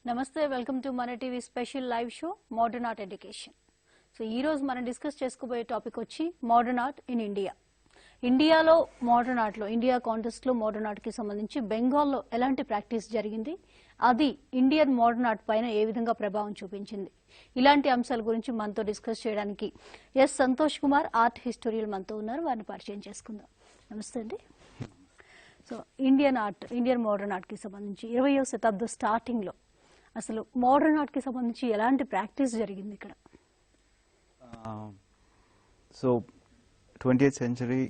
నమస్తే welcome to మన TV special live show modern art education. So ఈ రోజు మనం డిస్కస్ చేసుకోబోయే టాపిక్ వచ్చి మోడర్న్ ఆర్ట్ ఇన్ ఇండియా. ఇండియాలో మోడర్న్ ఆర్ట్ లో ఇండియా కాంటెస్ట్ లో మోడర్న్ ఆర్ట్ కి సంబంధించి బెంగాల్లో ఎలాంటి ప్రాక్టీస్ జరిగింది, అది ఇండియన్ మోడర్న్ ఆర్ట్ పైన ఏ విధంగా ప్రభావం చూపించింది, ఇలాంటి అంశాల గురించి మనతో డిస్కస్ చేయడానికి ఎస్ సంతోష్ కుమార్ ఆర్ట్ హిస్టోరియల్ మనతో ఉన్నారు. వారిని పరిచయం చేసుకుందాం. నమస్తే అండి. సో ఇండియన్ మోడర్న్ ఆర్ట్ కి సంబంధించి 20వ శతాబ్దం స్టార్టింగ్ లో అసలు మోడర్న్ ఆర్ట్ కి సంబంధించి ఎలాంటి ప్రాక్టీస్ జరిగింది ఇక్కడ? So 20th century,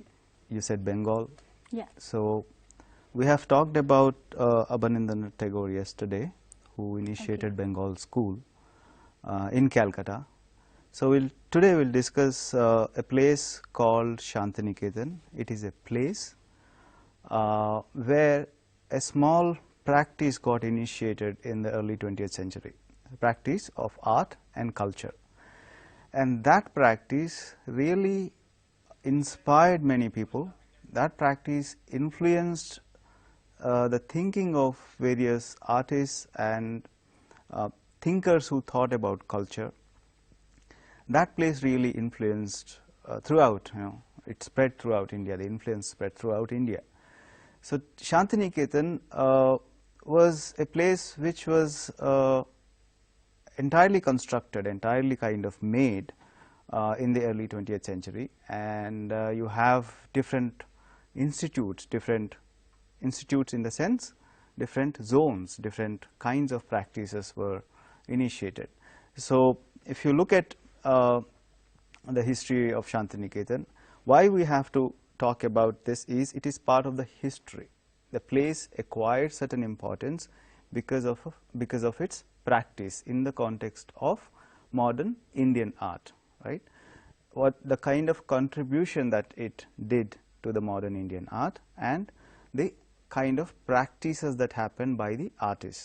you said Bengal. Yeah. So we have talked about Rabindranath Tagore yesterday, who initiated Bengal school in Calcutta. So today we'll discuss a place called Shantiniketan. It is a place where a small practice got initiated in the early 20th century, practice of art and culture. And that practice really inspired many people. That practice influenced the thinking of various artists and thinkers who thought about culture. That place really influenced throughout, it spread throughout India, the influence spread throughout India. So Shantiniketan was a place which was entirely constructed, entirely kind of made in the early 20th century, and you have different institutes in the sense different zones, different kinds of practices were initiated. So if you look at the history of Shantiniketan, why we have to talk about this is it is part of the history. The place acquired certain importance because of its practice in the context of modern Indian art, right? What the kind of contribution that it did to the modern Indian art and the kind of practices that happened by the artists.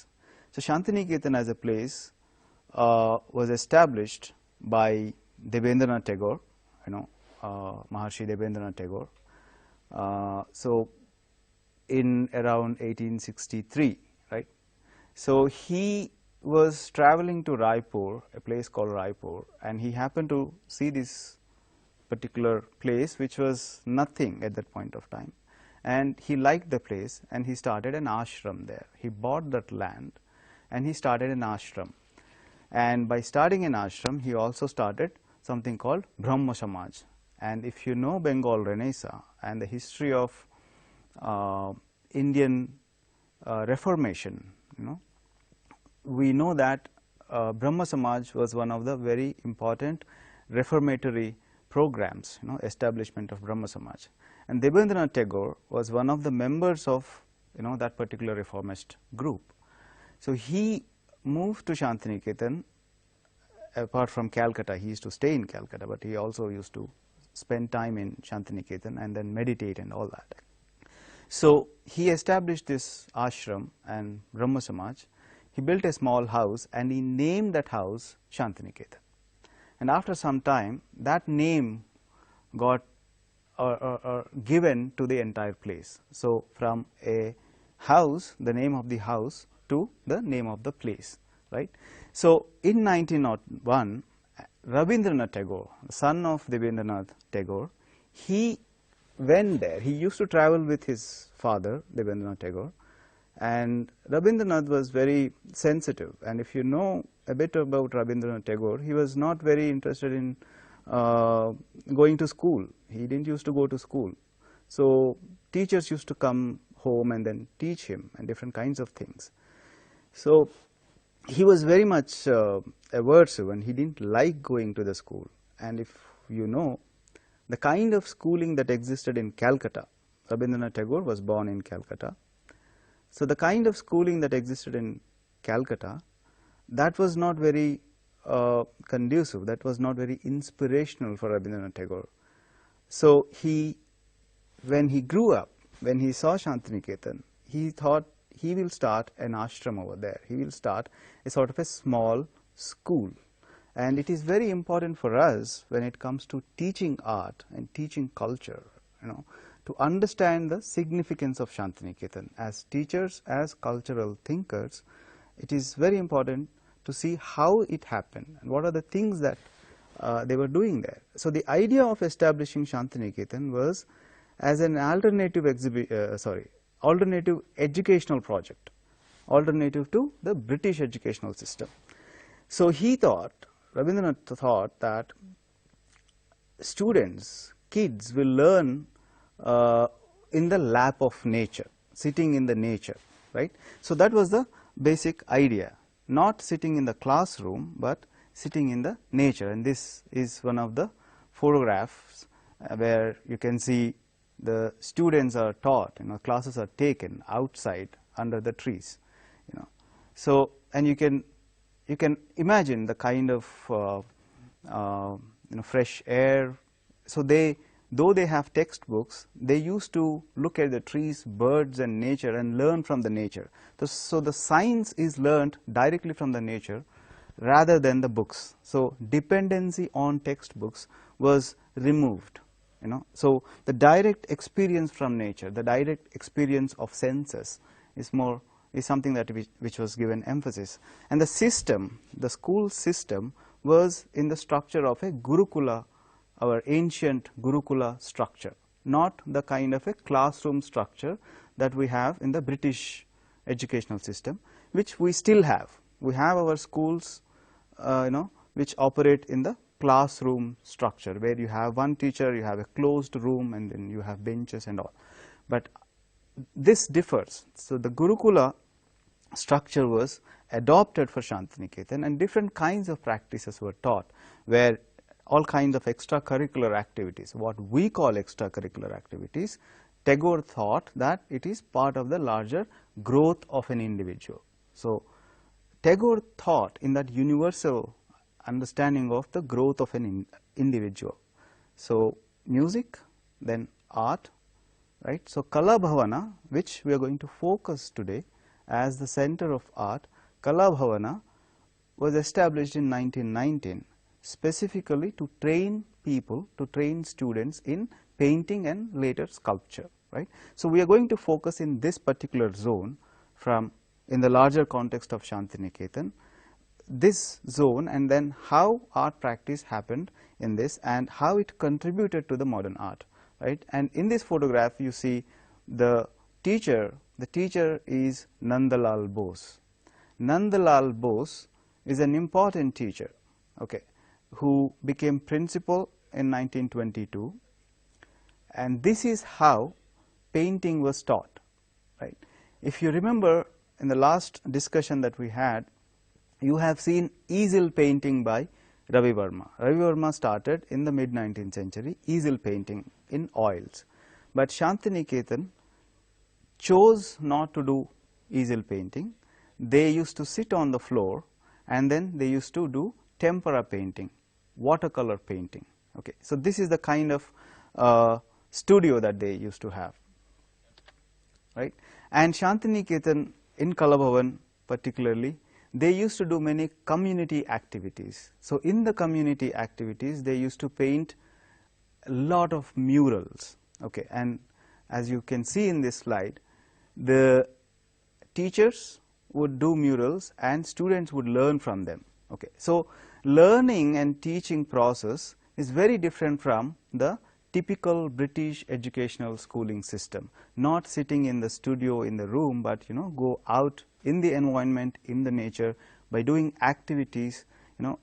So Shantiniketan as a place was established by Rabindranath Tagore, Maharshi Rabindranath Tagore. So in around 1863, right? So he was traveling to Raipur, a place called Raipur, and he happened to see this particular place which was nothing at that point of time, and he liked the place and he started an ashram there. He bought that land and he started an ashram, and by starting an ashram he also started something called Brahma Samaj. And if you know Bengal Renaissance and the history of Indian Reformation, we know that Brahma Samaj was one of the very important reformatory programs, establishment of Brahma Samaj. And Rabindranath Tagore was one of the members of that particular reformist group. So he moved to Shantiniketan. Apart from Calcutta, he used to stay in Calcutta, but he also used to spend time in Shantiniketan and then meditate and all that. So he established this ashram and Brahma Samaj. He built a small house and he named that house Shantiniketan. And after some time, that name got given to the entire place. So from a house, the name of the house, to the name of the place, right? So in 1901, Rabindranath Tagore, the son of Rabindranath Tagore, he went there. He used to travel with his father, Rabindranath Tagore, and Rabindranath was very sensitive. And if you know a bit about Rabindranath Tagore, he was not very interested in going to school. He didn't used to go to school. So teachers used to come home and then teach him and different kinds of things. So he was very much aversive and he didn't like going to the school. And if you know the kind of schooling that existed in Calcutta, Rabindranath Tagore was born in Calcutta. So the kind of schooling that existed in Calcutta, that was not very conducive, that was not very inspirational for Rabindranath Tagore. So when he grew up, when he saw Shantiniketan, he thought he will start an ashram over there. He will start a sort of a small school. And it is very important for us when it comes to teaching art and teaching culture, to understand the significance of Shantiniketan. As teachers, as cultural thinkers, it is very important to see how it happened and what are the things that they were doing there. So, the idea of establishing Shantiniketan was as an alternative alternative educational project, alternative to the British educational system. So, he thought, Rabindranath thought that students, kids will learn in the lap of nature, sitting in the nature, right. So, that was the basic idea, not sitting in the classroom, but sitting in the nature, and this is one of the photographs where you can see the students are taught, classes are taken outside under the trees, So, and you can imagine the kind of fresh air. So, though they have textbooks, they used to look at the trees, birds and nature and learn from the nature. So, the science is learned directly from the nature rather than the books. So, dependency on textbooks was removed, So, the direct experience from nature, the direct experience of senses is something that which was given emphasis. And the system, the school system was in the structure of a Gurukula, our ancient Gurukula structure, not the kind of a classroom structure that we have in the British educational system, which we still have. We have our schools, which operate in the classroom structure, where you have one teacher, you have a closed room, and then you have benches and all. But this differs. So, the Gurukula structure was adopted for Shantiniketan, and different kinds of practices were taught, where all kinds of extracurricular activities, what we call extracurricular activities, Tagore thought that it is part of the larger growth of an individual. So, Tagore thought in that universal understanding of the growth of an individual. So, music, then art, right. So, Kala Bhavana, which we are going to focus today as the center of art, Kala Bhavana was established in 1919 specifically to train people, to train students in painting and later sculpture, right. So, we are going to focus in this particular zone from in the larger context of Shantiniketan, this zone, and then how art practice happened in this and how it contributed to the modern art, right. And in this photograph you see the teacher is Nandalal Bose. Nandalal Bose is an important teacher, okay, who became principal in 1922, and this is how painting was taught, right. If you remember in the last discussion that we had, you have seen easel painting by Ravi Verma. Ravi Verma started in the mid 19th century easel painting in oils, but Shantiniketan chose not to do easel painting. They used to sit on the floor, and then they used to do tempera painting, watercolor painting. Okay. So, this is the kind of studio that they used to have, right. And Shantiniketan in Kalabhavan particularly, they used to do many community activities. So, in the community activities, they used to paint a lot of murals, okay. And as you can see in this slide, the teachers would do murals and students would learn from them, okay. So, learning and teaching process is very different from the typical British educational schooling system, not sitting in the studio in the room, but go out in the environment, in the nature, by doing activities,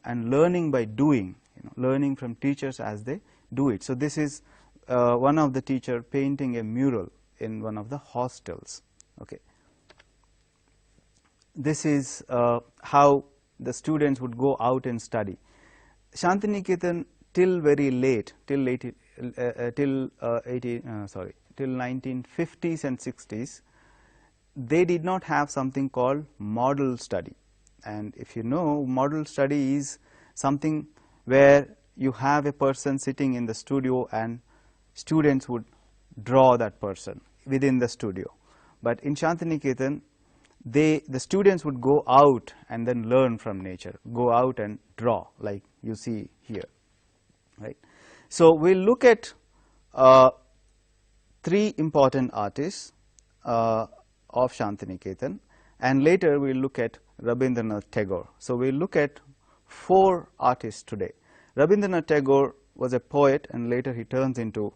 and learning by doing, learning from teachers as they do it. So, this is one of the teacher painting a mural in one of the hostels, okay. This is how the students would go out and study. Shantiniketan till very late, till 1950s and 60s, they did not have something called model study. And if you know, model study is something where you have a person sitting in the studio and students would draw that person within the studio. But in Shantiniketan, the students would go out and then learn from nature, go out and draw like you see here, right. So, we will look at three important artists of Shantiniketan, and later we will look at Rabindranath Tagore. So we look at 4 artists today. Rabindranath Tagore was a poet, and later he turns into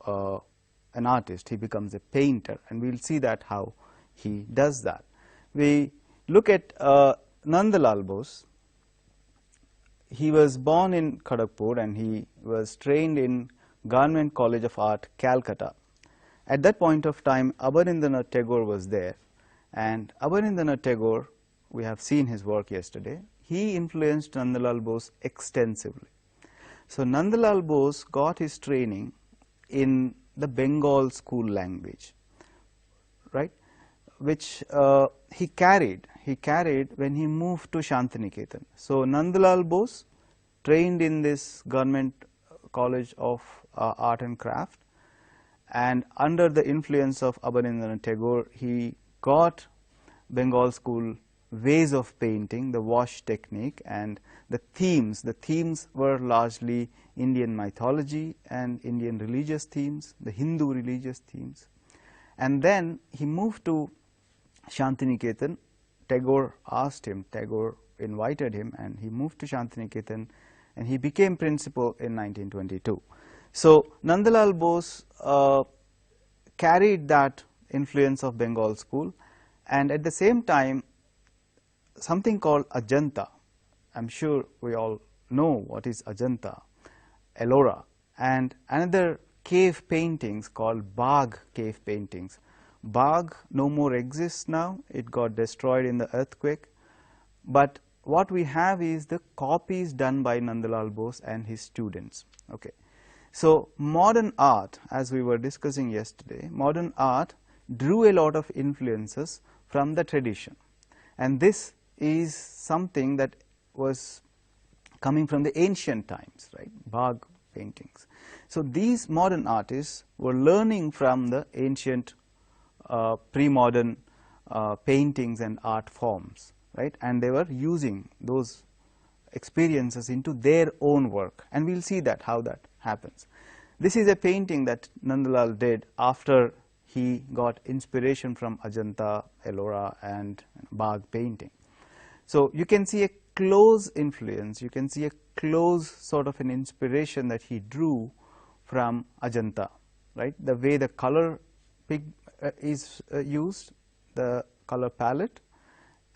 an artist. He becomes a painter, and we'll see that how he does that. We look at Nandalal Bose. He was born in Kharagpur and he was trained in Government College of Art, Calcutta. At that point of time, Abanindranath Tagore was there, and Abanindranath Tagore, we have seen his work yesterday, he influenced Nandalal Bose extensively. So Nandalal Bose got his training in the Bengal school language, right, which he carried when he moved to Shantiniketan. So Nandalal Bose trained in this Government College of Art and Craft, and under the influence of Abanindranath Tagore, he got Bengal school ways of painting, the wash technique, and the themes were largely Indian mythology and Indian religious themes, the Hindu religious themes. And then he moved to Shantiniketan. Tagore invited him, and he moved to Shantiniketan, and he became principal in 1922. So Nandalal Bose carried that influence of Bengal school, and at the same time something called Ajanta. I'm sure we all know what is Ajanta, Ellora, and another cave paintings called Bagh cave paintings. Bagh no more exists now, it got destroyed in the earthquake, but what we have is the copies done by Nandalal Bose and his students. Okay. So modern art, as we were discussing yesterday, modern art drew a lot of influences from the tradition, and this is something that was coming from the ancient times, right, Bagh paintings. So these modern artists were learning from the ancient pre-modern paintings and art forms, right, and they were using those experiences into their own work, and we'll see that how that happens. This is a painting that Nandalal did after he got inspiration from Ajanta, Ellora, and Bagh painting. So you can see a close influence, you can see a close sort of an inspiration that he drew from Ajanta, right? The way the color is used, the color palette,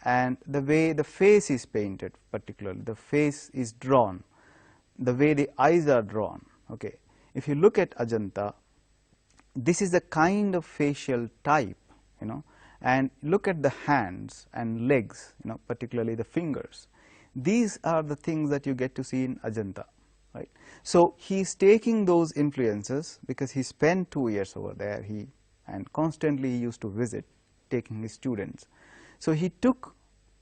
and the way the face is painted, particularly the face is drawn, the way the eyes are drawn. Okay, if you look at Ajanta, this is the kind of facial type, and look at the hands and legs, particularly the fingers. These are the things that you get to see in Ajanta, right? So he's taking those influences because he spent 2 years over there, and constantly he used to visit, taking his students. So he took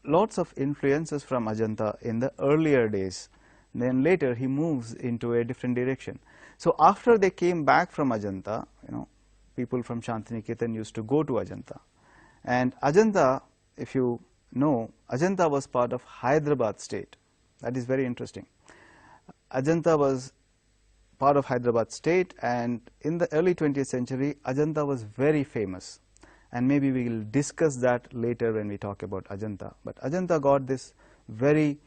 lots of influences from Ajanta in the earlier days. Then later he moves into a different direction. So after they came back from Ajanta, people from Shantiniketan used to go to Ajanta. And Ajanta, if you know, Ajanta was part of Hyderabad state. That is very interesting. Ajanta was part of Hyderabad state, and in the early 20th century, Ajanta was very famous. And maybe we will discuss that later when we talk about Ajanta. But Ajanta got this very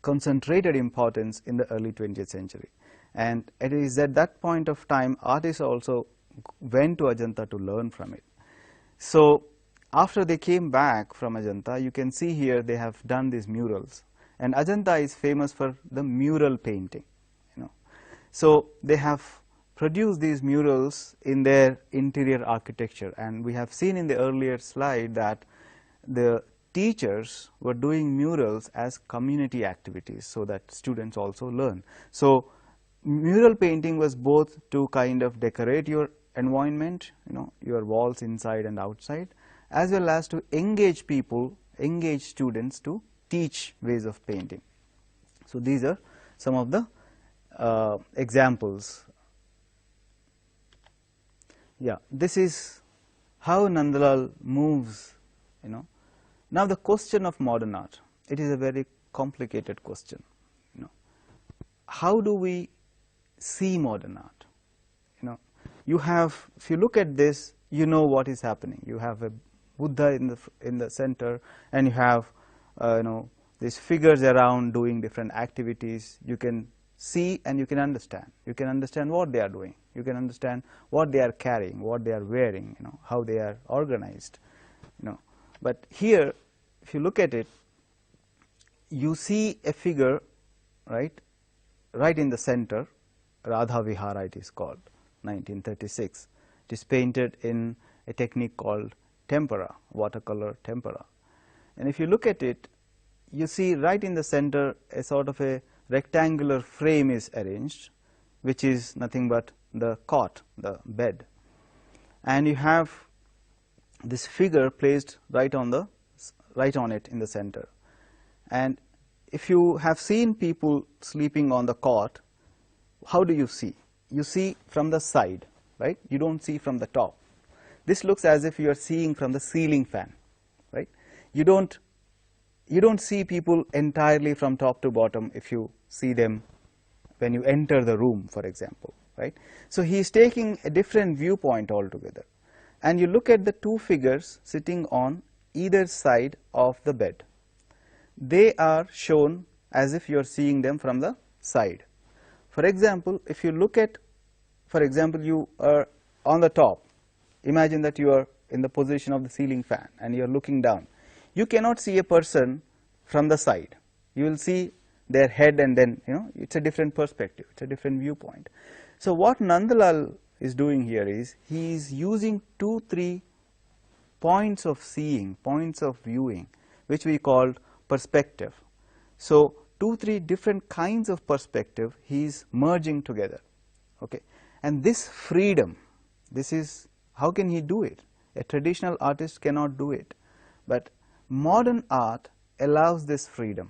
concentrated importance in the early 20th century. And it is at that point of time, artists also went to Ajanta to learn from it. So after they came back from Ajanta, you can see here they have done these murals. And Ajanta is famous for the mural painting. So they have produced these murals in their interior architecture. And we have seen in the earlier slide that the teachers were doing murals as community activities so that students also learn. So mural painting was both to kind of decorate your environment, your walls inside and outside, as well as to engage people, engage students to teach ways of painting. So these are some of the examples. Yeah, this is how Nandalal moves, Now the question of modern art, it is a very complicated question. How do we see modern art? You have, if you look at this, you know what is happening. You have a Buddha in the center, and you have these figures around doing different activities. You can see and you can understand. You can understand what they are doing. You can understand what they are carrying, what they are wearing, how they are organized. But here, if you look at it, you see a figure, right in the center. Radha Vihara it is called, 1936. It is painted in a technique called tempera, watercolor tempera. And if you look at it, you see right in the center a sort of a rectangular frame is arranged, which is nothing but the cot, the bed. And you have this figure placed right on it in the center. And if you have seen people sleeping on the cot, how do you see? You see from the side, right? You don't see from the top. This looks as if you are seeing from the ceiling fan, right? You don't see people entirely from top to bottom if you see them when you enter the room, for example, right? So he is taking a different viewpoint altogether. And you look at the two figures sitting on either side of the bed. They are shown as if you are seeing them from the side. For example, if you look at, for example, you are on the top. Imagine that you are in the position of the ceiling fan and you are looking down. You cannot see a person from the side. You will see their head, and then it's a different perspective, it's a different viewpoint. So what Nandalal is doing here is he is using 2-3 points of seeing, points of viewing, which we call perspective. So 2-3 different kinds of perspective he is merging together. Okay, and this freedom, this is how can he do it? A traditional artist cannot do it, but modern art allows this freedom.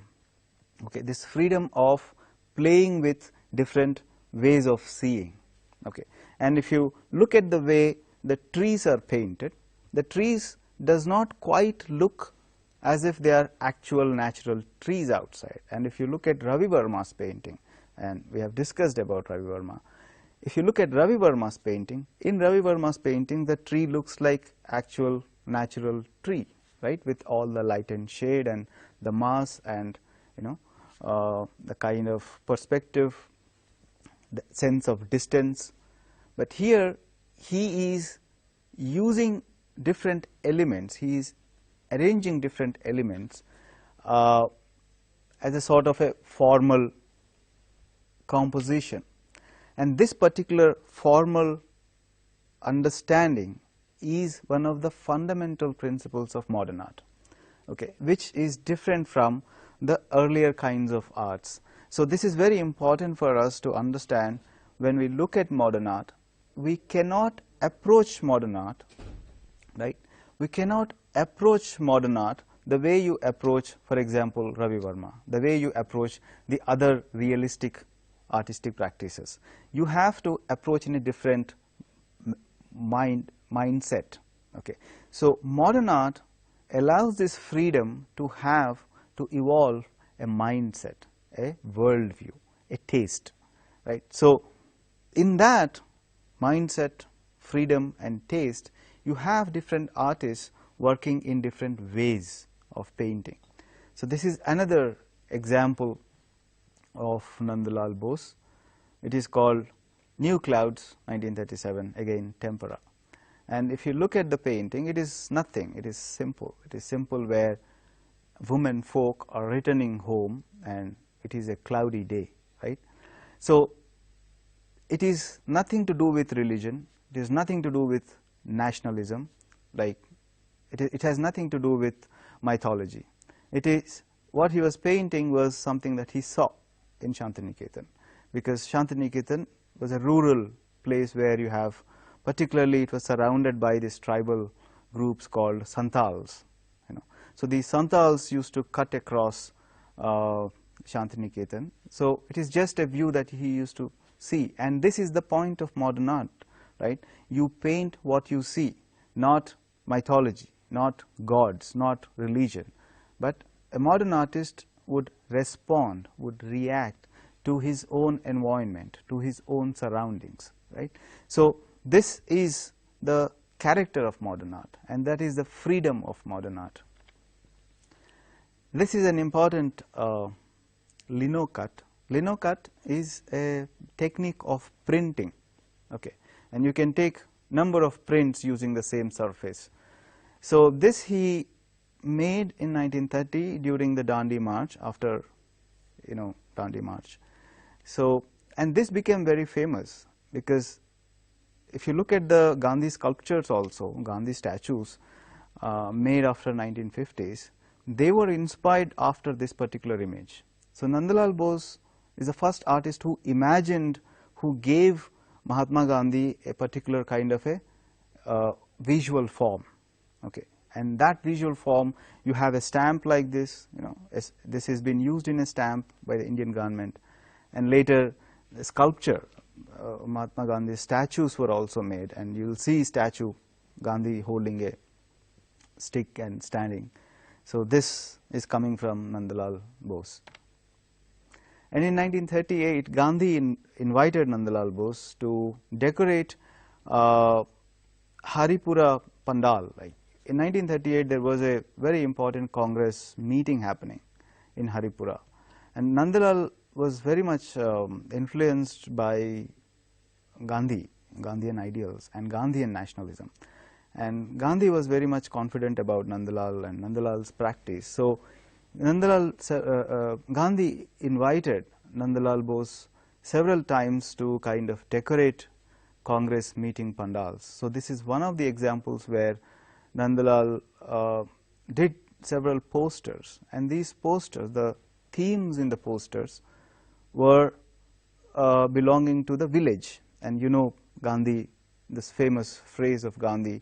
Okay, this freedom of playing with different ways of seeing. Okay, and if you look at the way the trees are painted, the trees does not quite look as if they are actual natural trees outside. And if you look at Ravi Verma's painting, and we have discussed about Ravi Verma, if you look at Ravi Verma's painting, in Ravi Verma's painting the tree looks like actual natural tree, right, with all the light and shade and the mass and the kind of perspective, the sense of distance. But here he is using different elements, he is arranging different elements as a sort of a formal composition. And this particular formal understanding is one of the fundamental principles of modern art, okay, which is different from the earlier kinds of arts. So this is very important for us to understand. When we look at modern art, we cannot approach modern art, right? We cannot approach modern art the way you approach, for example, Ravi Verma, the way you approach the other realistic artistic practices. You have to approach in a different mindset. Okay, so modern art allows this freedom to evolve a mindset, a worldview, a taste, right? So in that mindset, freedom and taste, you have different artists working in different ways of painting. So this is another example of Nandalal Bose. It is called New Clouds, 1937, again tempera. And if you look at the painting, it is nothing, it is simple. It is simple where women folk are returning home and it is a cloudy day, right? So it is nothing to do with religion, it is nothing to do with nationalism, like it has nothing to do with mythology. It is, what he was painting was something that he saw in Shantiniketan, because Shantiniketan was a rural place where you have, particularly it was surrounded by these tribal groups called Santhals. So these Santhals used to cut across Shantiniketan. So it is just a view that he used to see, and this is the point of modern art, right? You paint what you see, not mythology, not gods, not religion, but a modern artist would respond, would react to his own environment, to his own surroundings, right? So this is the character of modern art, and that is the freedom of modern art. This is an important lino cut. Lino cut is a technique of printing, okay, and you can take number of prints using the same surface. So this he made in 1930 during the Dandi March, after Dandi March. So, and this became very famous because if you look at the Gandhi sculptures also, Gandhi statues made after 1950s, they were inspired after this particular image. So Nandalal Bose is the first artist who imagined, who gave Mahatma Gandhi a particular kind of a visual form, okay. And that visual form, you have a stamp like this, this has been used in a stamp by the Indian government, and later the sculpture, Mahatma Gandhi's statues were also made, and you will see statue Gandhi holding a stick and standing. So this is coming from Nandalal Bose. And in 1938, Gandhi invited Nandalal Bose to decorate Haripura Pandal. Like in 1938, there was a very important Congress meeting happening in Haripura, and Nandalal was very much influenced by Gandhian ideals and Gandhian nationalism. And Gandhi was very much confident about Nandalal and Nandalal's practice. So Gandhi invited Nandalal Bose several times to kind of decorate Congress meeting pandals. So this is one of the examples where Nandalal did several posters, and these posters, the themes in the posters were belonging to the village. And Gandhi, this famous phrase of Gandhi,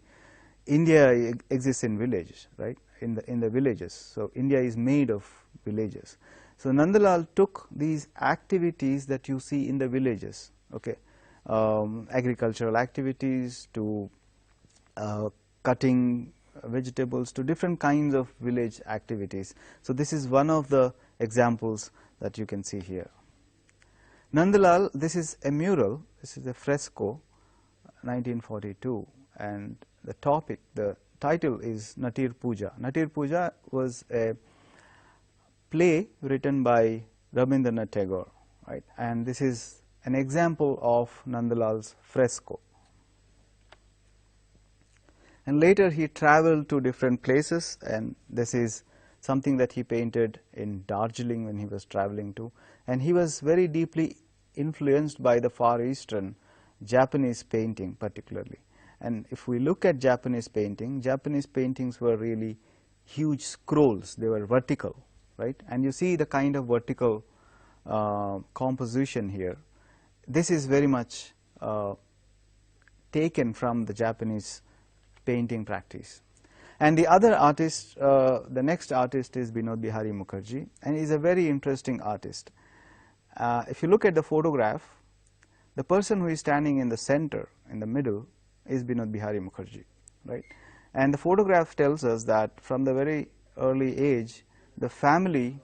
India exists in villages, right? In the villages. So India is made of villages. So Nandalal took these activities that you see in the villages, okay, agricultural activities to cutting vegetables to different kinds of village activities. So this is one of the examples that you can see here. Nandalal, this is a mural, this is a fresco, 1942, and the topic, the title is Natir Puja. Natir Puja was a play written by Rabindranath Tagore, right? And this is an example of Nandalal's fresco. And later he traveled to different places, and this is something that he painted in Darjeeling when he was traveling to. And he was very deeply influenced by the Far Eastern Japanese painting particularly. And if we look at Japanese paintings were really huge scrolls, they were vertical, right? And you see the kind of vertical composition here. This is very much taken from the Japanese painting practice. And the other artist, the next artist is Binod Bihari Mukherjee, and he is a very interesting artist. If you look at the photograph, the person who is standing in the center, in the middle, is Binod Bihari Mukherjee, right? And the photograph tells us that from the very early age, the family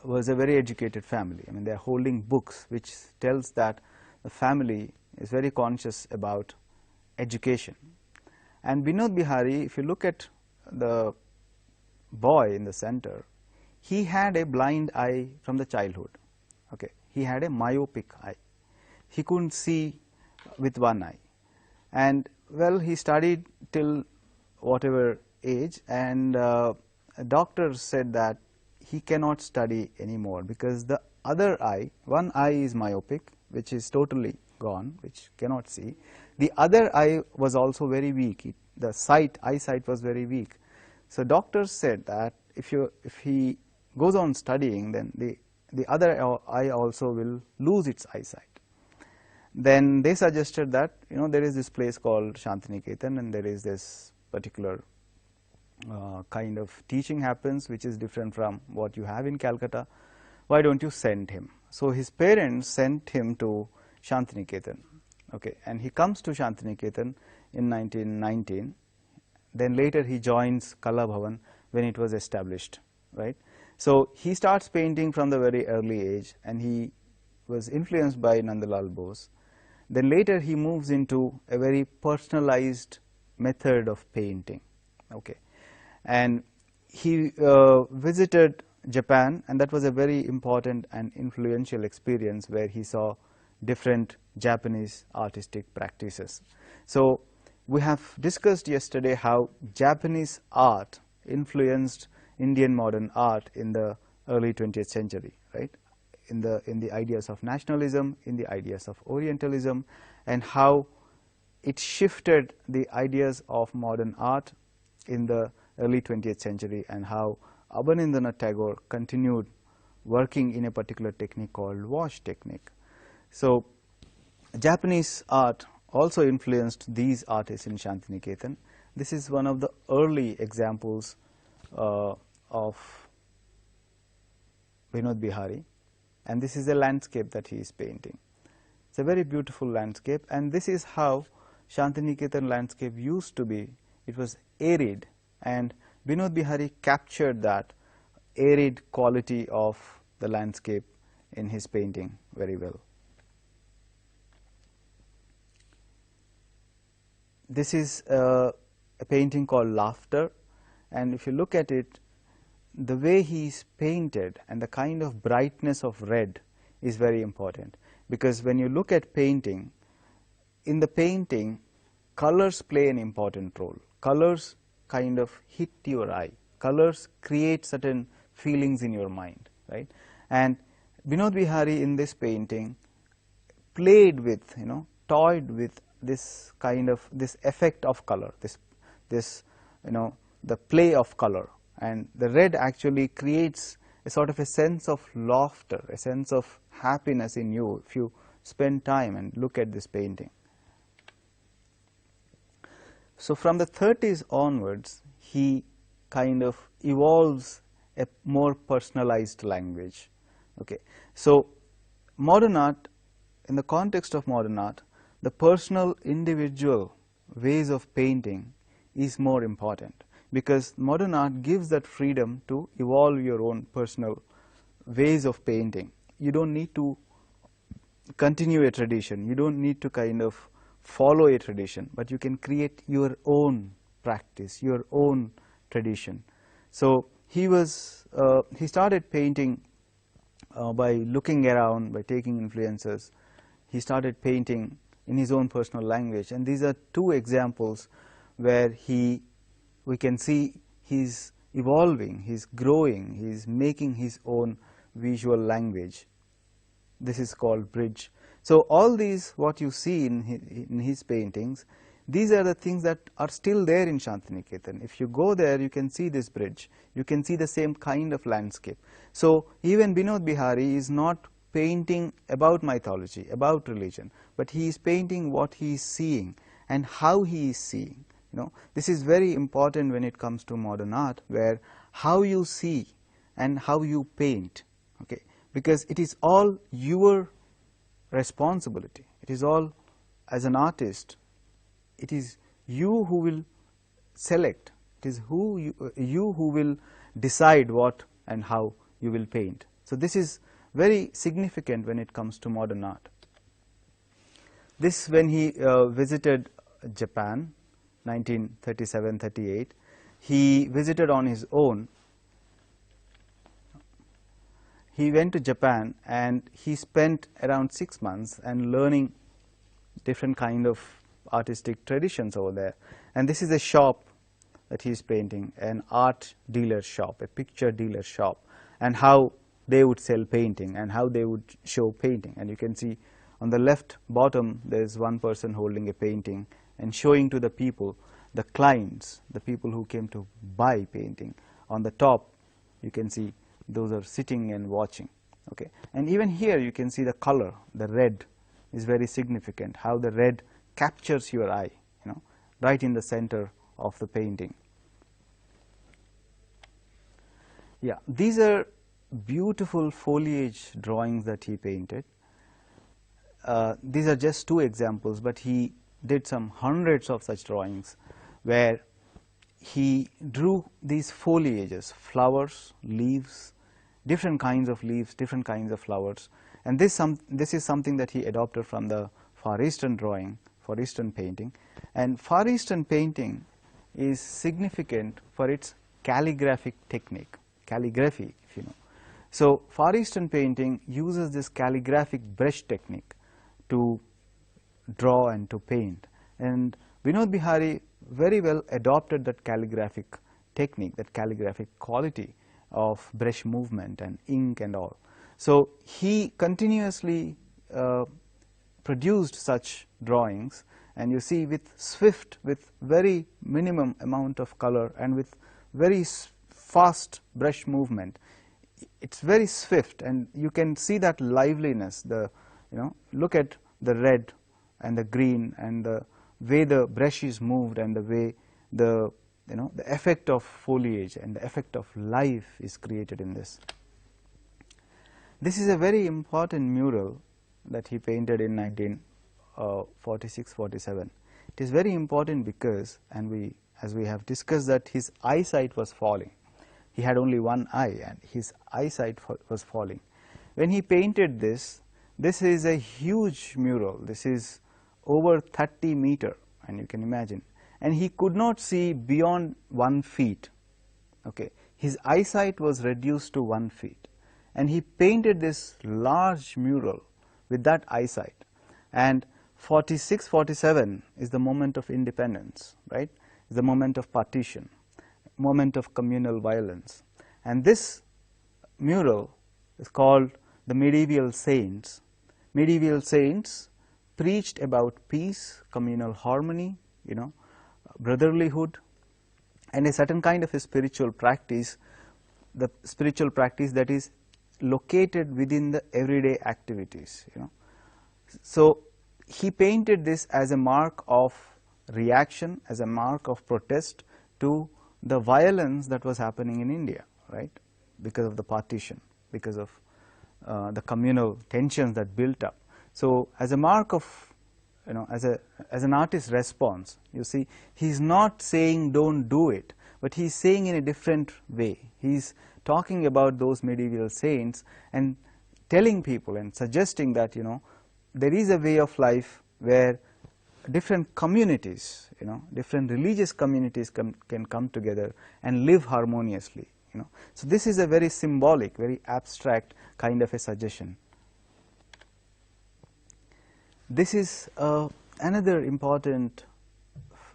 was a very educated family. I mean, they are holding books, which tells that the family is very conscious about education. And Binod Bihari, if you look at the boy in the center, he had a blind eye from the childhood. Okay, he had a myopic eye. He couldn't see with one eye. And well, he studied till whatever age, and doctors said that he cannot study anymore because the other eye, one eye is myopic, which is totally gone, which cannot see. The other eye was also very weak. The eyesight was very weak. So doctors said that if he goes on studying, then the other eye also will lose its eyesight. Then they suggested that there is this place called Shantiniketan, and there is this particular kind of teaching happens which is different from what you have in Calcutta. Why don't you send him? So his parents sent him to Shantiniketan, okay, and he comes to Shantiniketan in 1919. Then later he joins Kala Bhavan when it was established, right? So he starts painting from the very early age, and he was influenced by Nandalal Bose. Then later he moves into a very personalized method of painting. Okay. And he visited Japan, and that was a very important and influential experience where he saw different Japanese artistic practices. So we have discussed yesterday how Japanese art influenced Indian modern art in the early 20th century, right? In the ideas of nationalism, in the ideas of Orientalism, and how it shifted the ideas of modern art in the early 20th century, and how Rabindranath Tagore continued working in a particular technique called wash technique. So Japanese art also influenced these artists in Shantiniketan. This is one of the early examples of Vinod Bihari, and this is a landscape that he is painting. It's a very beautiful landscape, and this is how Shantiniketan landscape used to be. It was arid, and Vinod Bihari captured that arid quality of the landscape in his painting very well. This is a painting called Laughter, and if you look at it, the way he is painted and the kind of brightness of red is very important, because when you look at painting, in the painting, colors play an important role. Colors kind of hit your eye. Colors create certain feelings in your mind, right? And Vinod Bihari in this painting played with, toyed with this kind of, this effect of color, this the play of color, and the red actually creates a sort of a sense of laughter, a sense of happiness in you if you spend time and look at this painting. So from the 30s onwards, he kind of evolves a more personalized language. Okay. So modern art, in the context of modern art, the personal individual ways of painting is more important, because modern art gives that freedom to evolve your own personal ways of painting. You don't need to continue a tradition, you don't need to kind of follow a tradition, but you can create your own practice, your own tradition. So he started painting by looking around, by taking influences. He started painting in his own personal language, and these are two examples where we can see he's evolving, he's growing, he's making his own visual language. This is called bridge. So all these, what you see in his paintings, these are the things that are still there in Shantiniketan. If you go there, you can see this bridge, you can see the same kind of landscape. So even Vinod Bihari is not painting about mythology, about religion, but he is painting what he is seeing and how he is seeing. This is very important when it comes to modern art, where how you see and how you paint, okay, because it is all your responsibility. It is all, as an artist, it is you who will select, it is you who will decide what and how you will paint. So this is very significant when it comes to modern art. This, when he visited Japan, 1937-38, he visited on his own. He went to Japan and he spent around 6 months and learning different kind of artistic traditions over there. And this is a shop that he is painting, an art dealer shop, a picture dealer shop, and how they would sell painting and how they would show painting. And you can see on the left bottom there is one person holding a painting and showing to the people, the clients, the people who came to buy painting. On the top you can see those are sitting and watching. Okay. And even here you can see the color, the red is very significant, how the red captures your eye, right in the center of the painting. Yeah, these are beautiful foliage drawings that he painted. These are just two examples, but he did some hundreds of such drawings where he drew these foliages, flowers, leaves, different kinds of leaves, different kinds of flowers. And this is something that he adopted from the Far Eastern drawing, for Eastern painting. And Far Eastern painting is significant for its calligraphic technique, calligraphy, if you know. So Far Eastern painting uses this calligraphic brush technique to draw and to paint, and Vinod Bihari very well adopted that calligraphic technique, that calligraphic quality of brush movement and ink and all. So he continuously produced such drawings, and you see with swift, with very minimum amount of color and with very fast brush movement. It's very swift, and you can see that liveliness. The, you know, look at the red and the green and the way the brush is moved and the way the, you know, the effect of foliage and the effect of life is created in this. This is a very important mural that he painted in 1946-47. It is very important because, and as we have discussed, that his eyesight was falling. He had only one eye and his eyesight was falling. When he painted this, this is a huge mural. This is over 30 meters, and you can imagine. And he could not see beyond 1 feet. Okay, his eyesight was reduced to 1 feet, and he painted this large mural with that eyesight. And 46-47 is the moment of independence, right? It's the moment of partition, moment of communal violence. And this mural is called the Medieval Saints. Medieval saints preached about peace, communal harmony, you know, brotherlyhood, and a certain kind of a spiritual practice, the spiritual practice that is located within the everyday activities, you know. So he painted this as a mark of reaction, as a mark of protest to the violence that was happening in India, right, because of the partition, because of the communal tensions that built up. So as a mark of, you know, as an artist's response, you see, he's not saying don't do it, but he's saying in a different way. He's talking about those medieval saints and telling people and suggesting that, you know, there is a way of life where different communities, you know, different religious communities can come together and live harmoniously, you know. So this is a very symbolic, very abstract kind of a suggestion. This is another important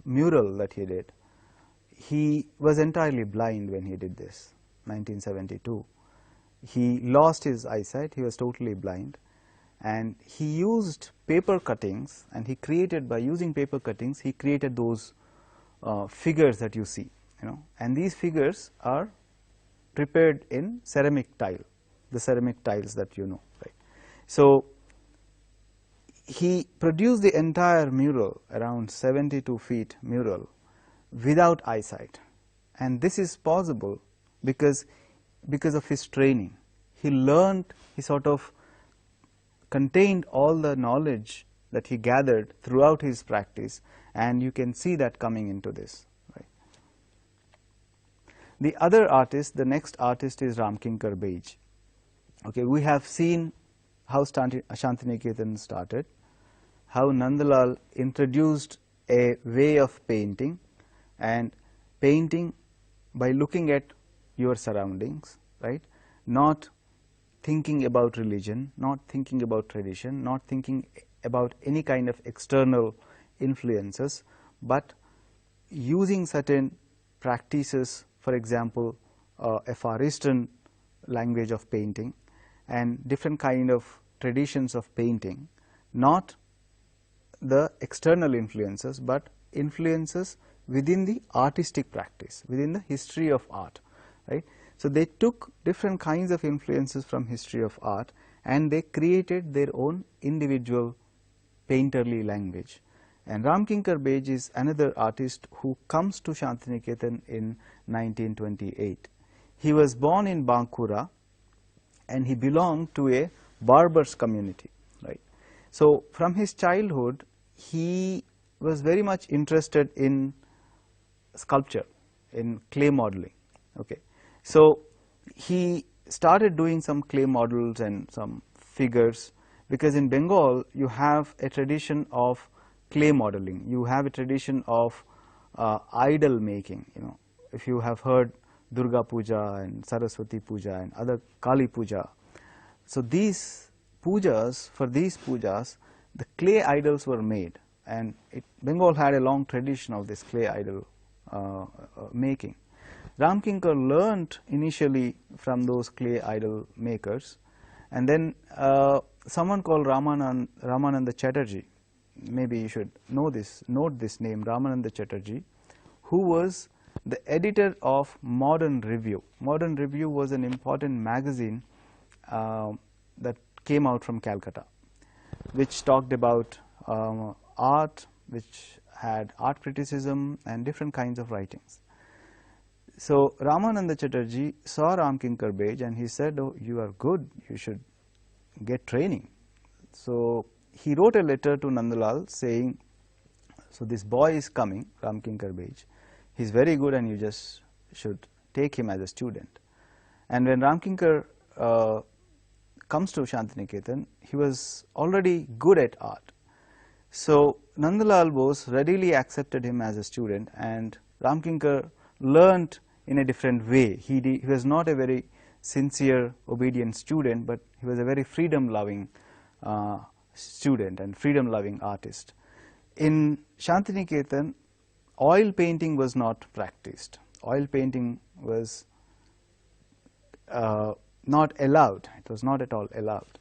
mural that he did. He was entirely blind when he did this, 1972. He lost his eyesight, he was totally blind, and he used paper cuttings, and he created, by using paper cuttings, he created those figures that you see, you know, and these figures are prepared in ceramic tile, the ceramic tiles that you know, right. So he produced the entire mural, around 72 feet mural, without eyesight, and this is possible because of his training. He learned, he sort of contained all the knowledge that he gathered throughout his practice, and you can see that coming into this, right. The other artist, the next artist, is Ramkinkar Baij. Okay, we have seen how Shantiniketan started, how Nandalal introduced a way of painting, and painting by looking at your surroundings, right, not thinking about religion, not thinking about tradition, not thinking about any kind of external influences, but using certain practices, for example, a Far Eastern language of painting and different kind of traditions of painting, not the external influences, but influences within the artistic practice, within the history of art, right. So they took different kinds of influences from history of art, and they created their own individual painterly language. And Ramkinkar Baij is another artist who comes to Shantiniketan in 1928. He was born in Bankura, and he belonged to a barber's community, right. So from his childhood, he was very much interested in sculpture, in clay modeling. Okay. So he started doing some clay models and some figures, because in Bengal you have a tradition of clay modeling. You have a tradition of idol making. If you have heard Durga Puja and Saraswati Puja and other Kali Puja. So these pujas, for these pujas, the clay idols were made, and Bengal had a long tradition of this clay idol making. Ramkinkar learnt initially from those clay idol makers, and then someone called Ramananda Chatterjee, maybe you should note this name, Ramananda Chatterjee, who was the editor of Modern Review. Modern Review was an important magazine that came out from Calcutta, which talked about art, which had art criticism and different kinds of writings. So Ramananda Chatterjee saw Ramkinkar Bej and he said, "Oh, you are good, you should get training." So he wrote a letter to Nandalal saying, "So this boy is coming, Ramkinkar Bej, he is very good and you just should take him as a student." And when Ramkinkar comes to Shantiniketan, he was already good at art. So Nandalal Bose readily accepted him as a student, and Ramkinkar learnt in a different way. He was not a very sincere, obedient student, but he was a very freedom-loving student and freedom-loving artist. In Shantiniketan, oil painting was not practiced. Oil painting was not allowed. It was not at all allowed.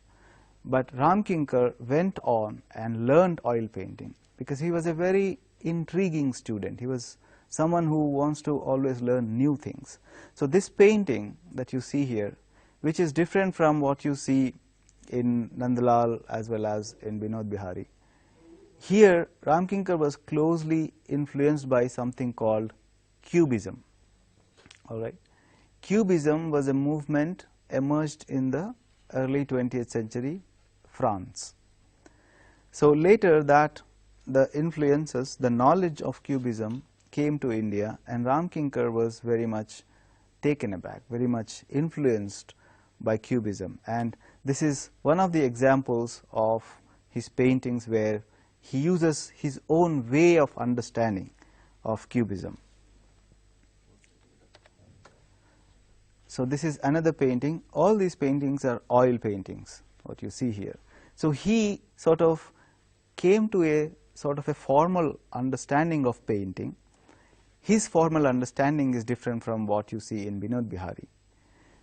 But Ramkinkar went on and learned oil painting because he was a very intriguing student. He was someone who wants to always learn new things. So this painting that you see here, which is different from what you see in Nandalal as well as in Binod Bihari, here Ramkinkar was closely influenced by something called Cubism. All right. Cubism was a movement emerged in the early 20th century France. So later that the influences, the knowledge of Cubism came to India, and Ramkinkar was very much taken aback, very much influenced by Cubism. And this is one of the examples of his paintings where he uses his own way of understanding of Cubism. So this is another painting. All these paintings are oil paintings, what you see here. So he sort of came to a sort of a formal understanding of painting. His formal understanding is different from what you see in Binod Bihari.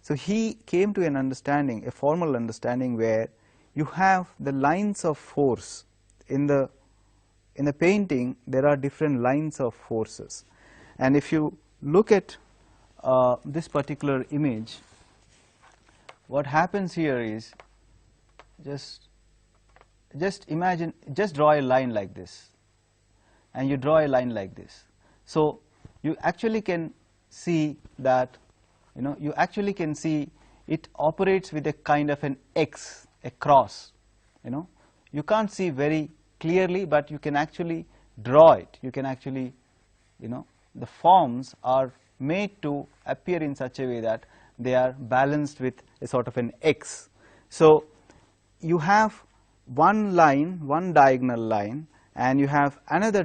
So he came to an understanding, a formal understanding, where you have the lines of force. In the painting, there are different lines of forces. And if you look at this particular image, what happens here is, just imagine, just draw a line like this, and you draw a line like this. So you actually can see that, you actually can see it operates with a kind of an X, a cross. You can't see very clearly, but you can actually draw it. You can actually, the forms are made to appear in such a way that they are balanced with a sort of an X. So you have one line, one diagonal line, and you have another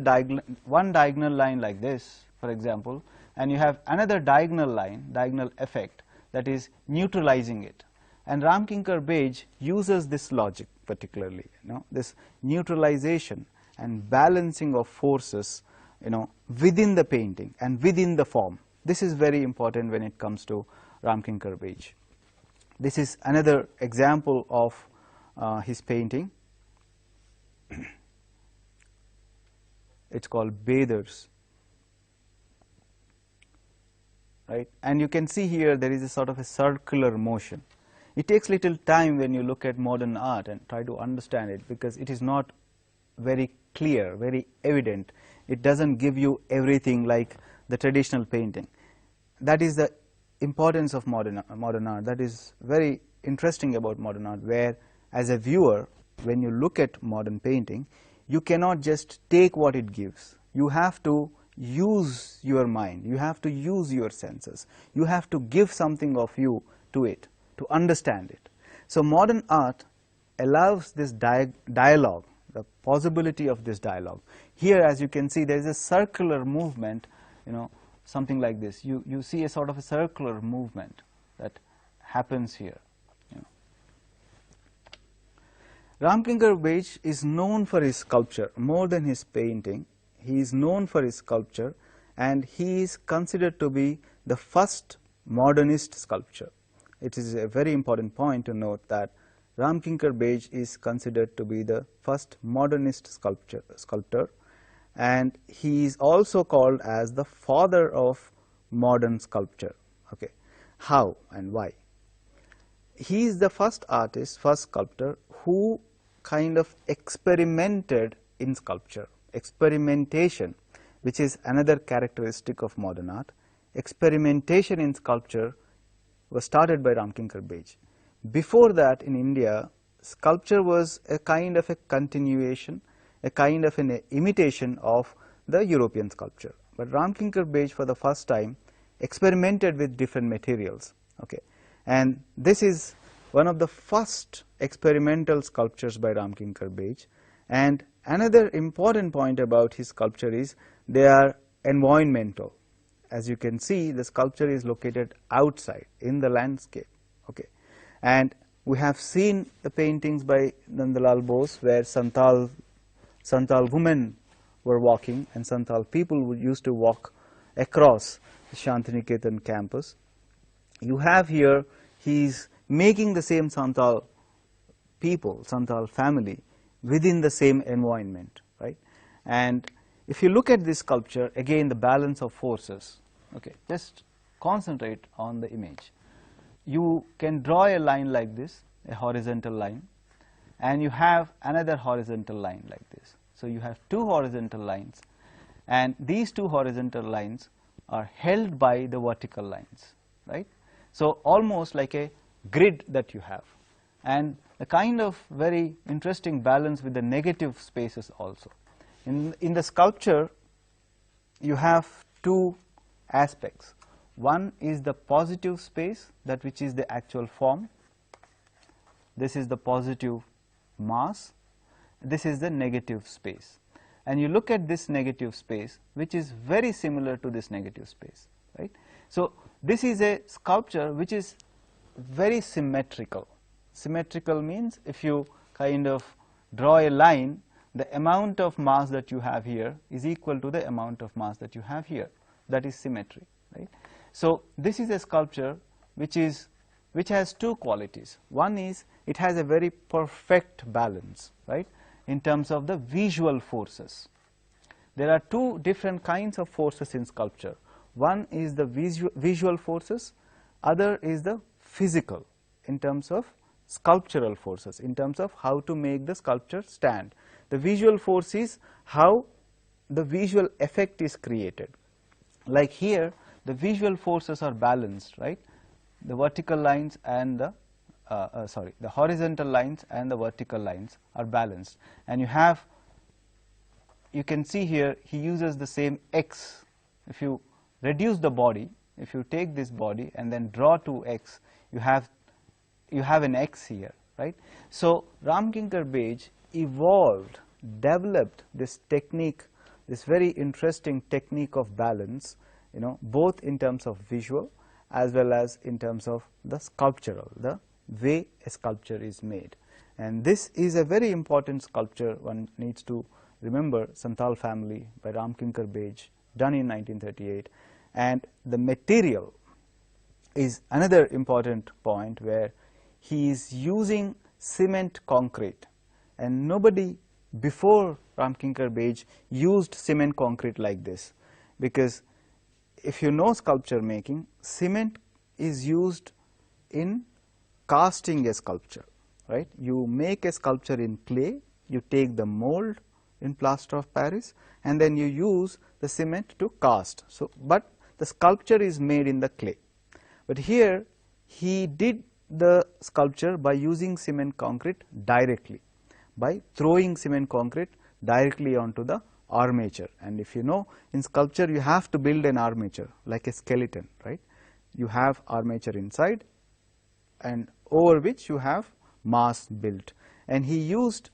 one diagonal line like this, for example, and you have another diagonal line, diagonal effect, that is neutralizing it. And Ramkinkar Bej uses this logic particularly, this neutralization and balancing of forces, within the painting and within the form. This is very important when it comes to Ramkinkar Bej. This is another example of his painting. It's called Bathers. Right? And you can see here there is a sort of a circular motion. It takes little time when you look at modern art and try to understand it, because it is not very clear, very evident. It doesn't give you everything like the traditional painting. That is the importance of modern art. That is very interesting about modern art, where as a viewer, when you look at modern painting, you cannot just take what it gives. You have to use your mind, you have to use your senses, you have to give something of you to it, to understand it. So modern art allows this dialogue, the possibility of this dialogue. Here, as you can see, there is a circular movement, something like this. You see a sort of a circular movement that happens here. Ramkinkar Bej is known for his sculpture more than his painting. He is known for his sculpture, and he is considered to be the first modernist sculptor. It is a very important point to note that Ramkinkar Bej is considered to be the first modernist sculptor, and he is also called as the father of modern sculpture. Okay, how and why? He is the first artist, first sculptor who kind of experimented in sculpture. Experimentation, which is another characteristic of modern art. Experimentation in sculpture was started by Ramkinkar Bej. Before that, in India, sculpture was a kind of a continuation, a kind of an imitation of the European sculpture. But Ramkinkar Bej, for the first time, experimented with different materials. Okay, and this is one of the first experimental sculptures by Ramkinkar Bej. And another important point about his sculpture is they are environmental. As you can see, the sculpture is located outside in the landscape. Okay, and we have seen the paintings by Nandalal Bose where Santhal women were walking, and Santhal people used to walk across the Shantiniketan campus. You have here, he is making the same Santhal people, Santhal family, within the same environment, right? And if you look at this sculpture, again the balance of forces, okay, just concentrate on the image. You can draw a line like this, a horizontal line, and you have another horizontal line like this. So you have two horizontal lines, and these two horizontal lines are held by the vertical lines, right? So almost like a grid that you have, and a kind of very interesting balance with the negative spaces also. In the sculpture, you have two aspects. One is the positive space, that which is the actual form. This is the positive mass. This is the negative space. And you look at this negative space, which is very similar to this negative space, right? So this is a sculpture which is very symmetrical. Symmetrical means if you kind of draw a line, the amount of mass that you have here is equal to the amount of mass that you have here. That is symmetry, right? So this is a sculpture which has two qualities. One is it has a very perfect balance, right, in terms of the visual forces. There are two different kinds of forces in sculpture. One is the visual forces, other is the physical, in terms of sculptural forces, in terms of how to make the sculpture stand. The visual force is how the visual effect is created. Like here, the visual forces are balanced, right? The vertical lines and the horizontal lines and the vertical lines are balanced, and you can see here he uses the same X. If you reduce the body, if you take this body and then draw 2x, you have an X here, right? So Ramkinkar Bej developed this technique, this very interesting technique of balance, both in terms of visual as well as in terms of the sculptural, the way a sculpture is made. And this is a very important sculpture. One needs to remember Santhal family by Ramkinkar Bej, done in 1938. And the material is another important point where he is using cement concrete, and nobody before Ramkinkar Bej used cement concrete like this, because if you know sculpture making, cement is used in casting a sculpture, right? You make a sculpture in clay, you take the mold in plaster of Paris, and then you use the cement to cast. So, but the sculpture is made in the clay. But here he did the sculpture by using cement concrete directly, by throwing cement concrete directly onto the armature. And if you know, in sculpture you have to build an armature like a skeleton, right? You have armature inside, and over which you have mass built. And he used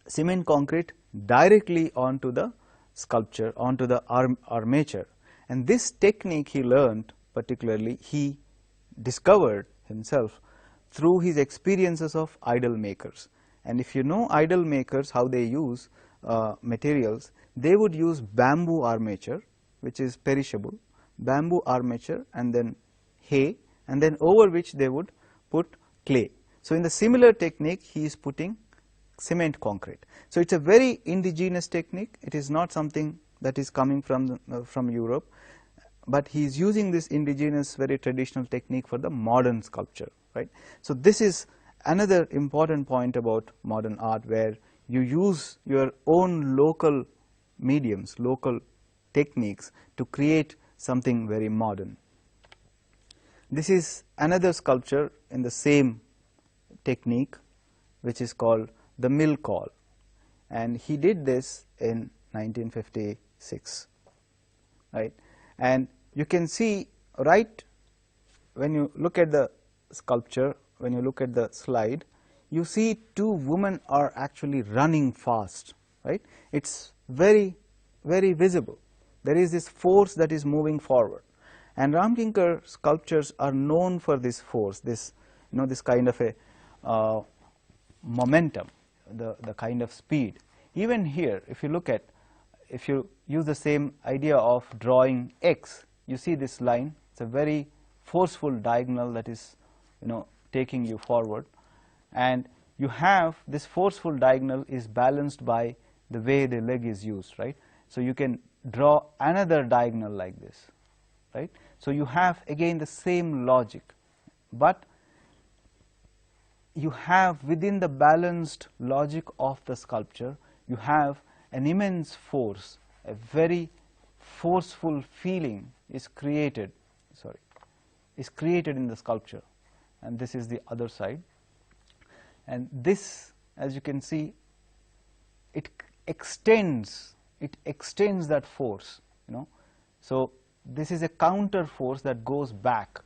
cement concrete directly onto the sculpture, onto the armature. And this technique he learned, particularly he discovered himself through his experiences of idol makers. And if you know idol makers, how they use materials, they would use bamboo armature, which is perishable, bamboo armature, and then hay, and then over which they would put clay. So in the similar technique, he is putting cement concrete. So it's a very indigenous technique. It is not something that is coming from Europe, but he is using this indigenous, very traditional technique for the modern sculpture, right? So this is another important point about modern art, where you use your own local mediums, local techniques to create something very modern. This is another sculpture in the same technique, which is called the mill call, and he did this in 1956, right? And you can see, right, when you look at the sculpture, when you look at the slide, you see two women are actually running fast, right? It's very, very visible. There is this force that is moving forward, and Ramkinkar sculptures are known for this force, this, you know, this kind of a momentum, the kind of speed. Even here, if you look at, if you use the same idea of drawing X, you see this line. It's a very forceful diagonal that is, you know, taking you forward, and you have this forceful diagonal is balanced by the way the leg is used, right? So you can draw another diagonal like this, right? So you have again the same logic, but you have within the balanced logic of the sculpture, you have an immense force, a very forceful feeling is created, is created in the sculpture. And this is the other side. And this, as you can see, it extends that force, you know. So this is a counter force that goes back.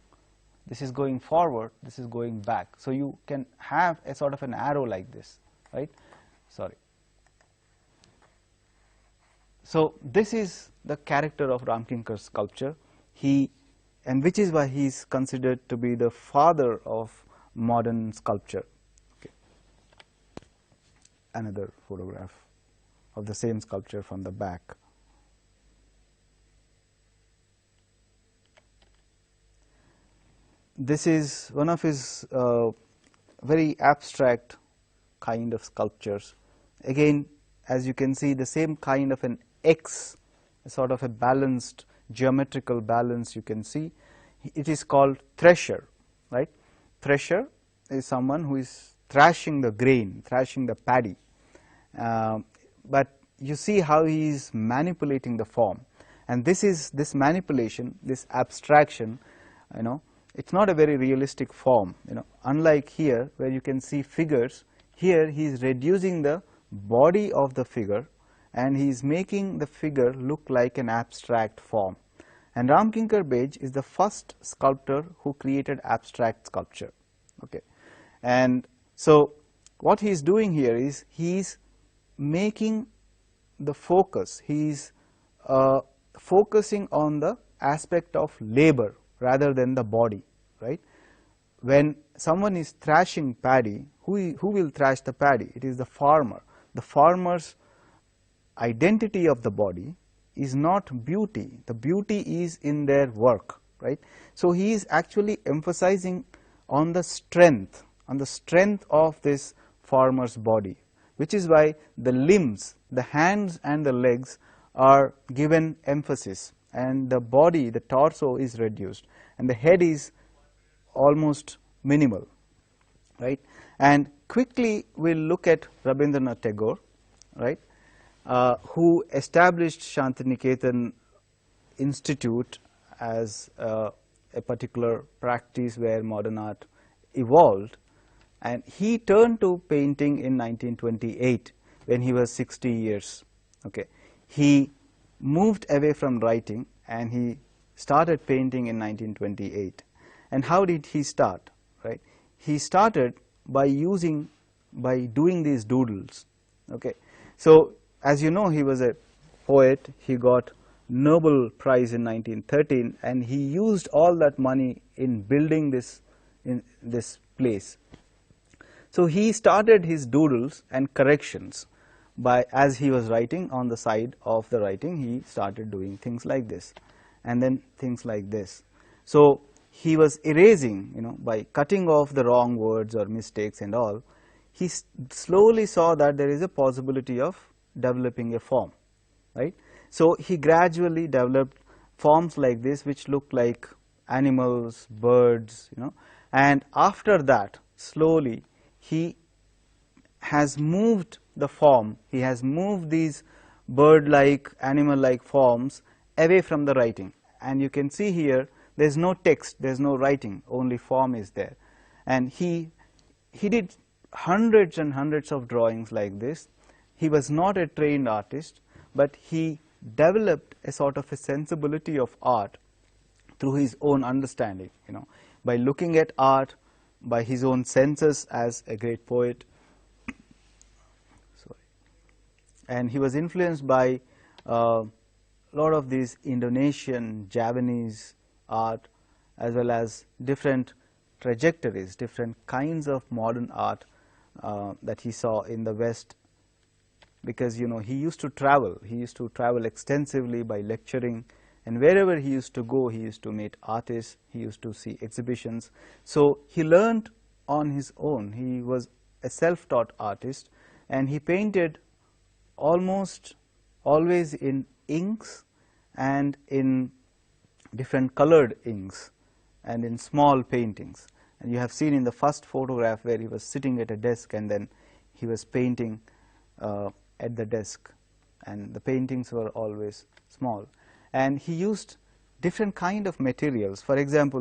This is going forward, this is going back. So you can have a sort of an arrow like this, right? Sorry. So this is the character of Ramkinkar's sculpture. And which is why he is considered to be the father of modern sculpture. Okay. Another photograph of the same sculpture from the back. This is one of his very abstract kind of sculptures. Again, as you can see, the same kind of an X, a sort of a balanced, geometrical balance you can see. It is called thresher, right? Thresher is someone who is thrashing the grain, thrashing the paddy. But you see how he is manipulating the form. And this manipulation, this abstraction, you know, it's not a very realistic form, you know. Unlike here, where you can see figures, here he is reducing the body of the figure, and he is making the figure look like an abstract form. And Ramkinkar Bej is the first sculptor who created abstract sculpture. Okay, and so what he is doing here is he is making the focus. He is focusing on the aspect of labor rather than the body, right? When someone is thrashing paddy, who will thrash the paddy? It is the farmer. The farmer's identity of the body is not beauty. The beauty is in their work, right? So he is actually emphasizing on the strength of this farmer's body, which is why the limbs, the hands and the legs are given emphasis, and the body, the torso is reduced, and the head is almost minimal, right? And quickly we'll look at Rabindranath Tagore, right, who established Shantiniketan Institute as a particular practice where modern art evolved, and he turned to painting in 1928 when he was 60 years. Okay, he moved away from writing and he started painting in 1928. And how did he start? Right, he started by doing these doodles. Okay. So as you know, he was a poet. He got Nobel Prize in 1913, and he used all that money in building this place. So he started his doodles and corrections by, as he was writing, on the side of the writing he started doing things like this, and then things like this. So he was erasing, by cutting off the wrong words or mistakes and all. He slowly saw that there is a possibility of developing a form, right? So he gradually developed forms like this, which look like animals, birds, and after that, slowly he has moved the form, he has moved these bird-like, animal-like forms away from the writing. And you can see here, there is no text, there is no writing, only form is there. And he did hundreds and hundreds of drawings like this. He was not a trained artist, but he developed a sort of a sensibility of art through his own understanding, by looking at art, by his own senses as a great poet. Sorry. And he was influenced by a lot of these Indonesian, Javanese art, as well as different trajectories, different kinds of modern art that he saw in the West, because he used to travel extensively by lecturing, and wherever he used to go, he used to meet artists, he used to see exhibitions. So he learned on his own. He was a self-taught artist, and he painted almost always in inks and in different colored inks and in small paintings. And you have seen in the first photograph where he was sitting at a desk, and then he was painting at the desk, and the paintings were always small. And he used different kind of materials. For example,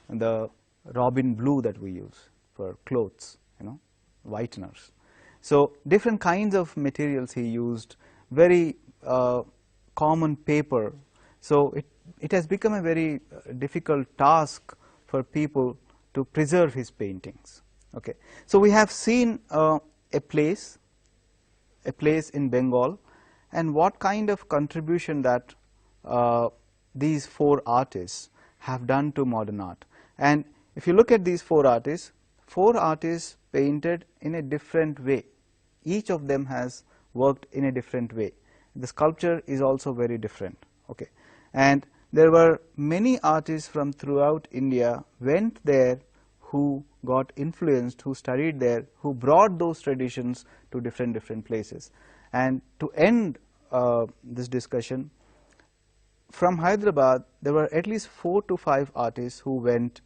the robin blue that we use for clothes, whiteners. So different kinds of materials he used, very common paper. So it has become a very difficult task for people to preserve his paintings. Okay. So we have seen a place in Bengal, and what kind of contribution that these four artists have done to modern art. And if you look at these four artists painted in a different way. Each of them has worked in a different way. The sculpture is also very different. Okay. And there were many artists from throughout India went there, who got influenced, who studied there, who brought those traditions to different places. And to end this discussion, from Hyderabad, there were at least 4 to 5 artists who went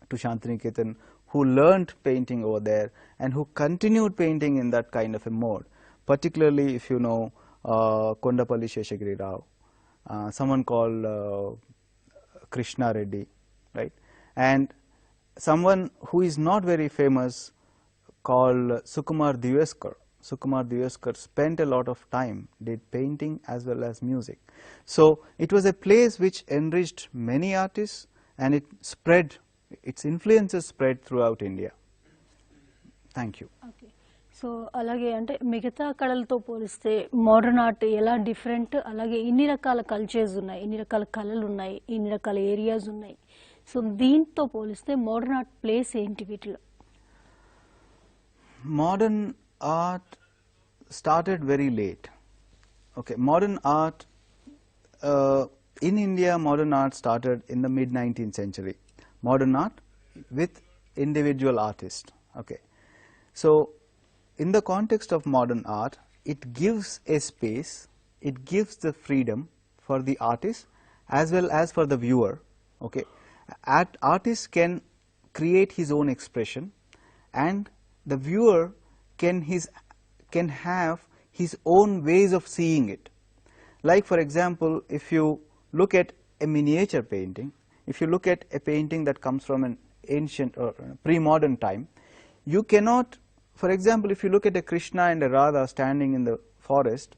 to Shantiniketan, who learned painting over there, and who continued painting in that kind of a mode. Particularly, if you know Kondapalli Sheshagiri Rao, someone called Krishna Reddy, right? And someone who is not very famous called Sukumar Diveskar. Sukumar Diveskar spent a lot of time, did painting as well as music. So it was a place which enriched many artists, and it spread, its influences spread throughout India. Thank you. Okay. So అలాగే అంటే మిగతా కళలతో పోలిస్తే modern art ఎలా different, అలాగే ఇన్ని రకాల cultures ఉన్నాయి, ఇన్ని రకాల కళలు ఉన్నాయి, ఇన్ని రకాల ఏరియాస్ ఉన్నాయి. సో దీంతో పోలిస్తే మోడర్న్ ఆర్ట్ ప్లేస్ ఏంటి వీటిలో? Modern art started very late. Okay, modern art in India, modern art started in the mid-19th century. Modern art with individual artists. Okay, so in the context of modern art, it gives a space, it gives the freedom for the artist as well as for the viewer. Okay, artist can create his own expression, and the viewer can have his own ways of seeing it. Like for example, if you look at a miniature painting, if you look at a painting that comes from an ancient or pre-modern time, you cannot, for example, if you look at a Krishna and a Radha standing in the forest,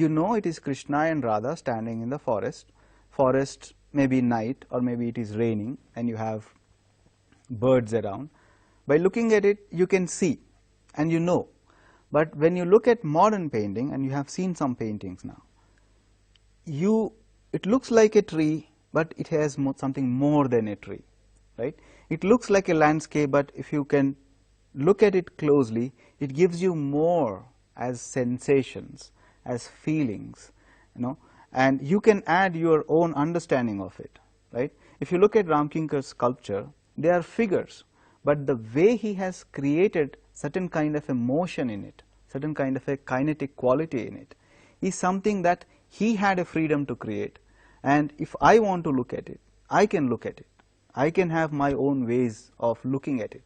you know it is Krishna and Radha standing in the forest. Forest may be night, or maybe it is raining and you have birds around. By looking at it, you can see and you know. But when you look at modern painting, and you have seen some paintings now, it looks like a tree, but it has something more than a tree, right? It looks like a landscape, but if you can look at it closely, it gives you more as sensations, as feelings, and you can add your own understanding of it, right? If you look at Ramkinkar's sculpture, they are figures, but the way he has created certain kind of emotion in it, certain kind of a kinetic quality in it, is something that he had a freedom to create. And if I want to look at it, I can look at it. I can have my own ways of looking at it.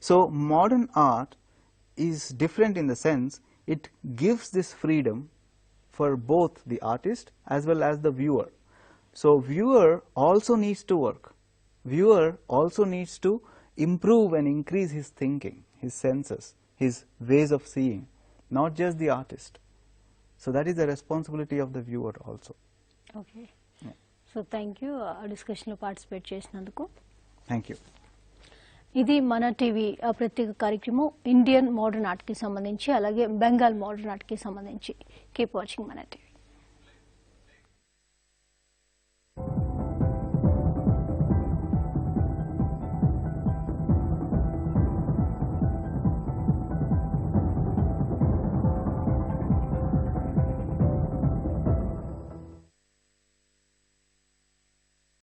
So modern art is different in the sense it gives this freedom for both the artist as well as the viewer. So viewer also needs to work. Viewer also needs to improve and increase his thinking, his senses, his ways of seeing, not just the artist. So that is the responsibility of the viewer also. Okay. So thank you. Discussion lo participate చేసినందుకు. Thank you. ఇది మన TV ప్రత్యేక కార్యక్రమం Indian modern art కి సంబంధించి అలాగే Bengal modern art కి సంబంధించి. కీప్ వాచింగ్ మన టీవీ.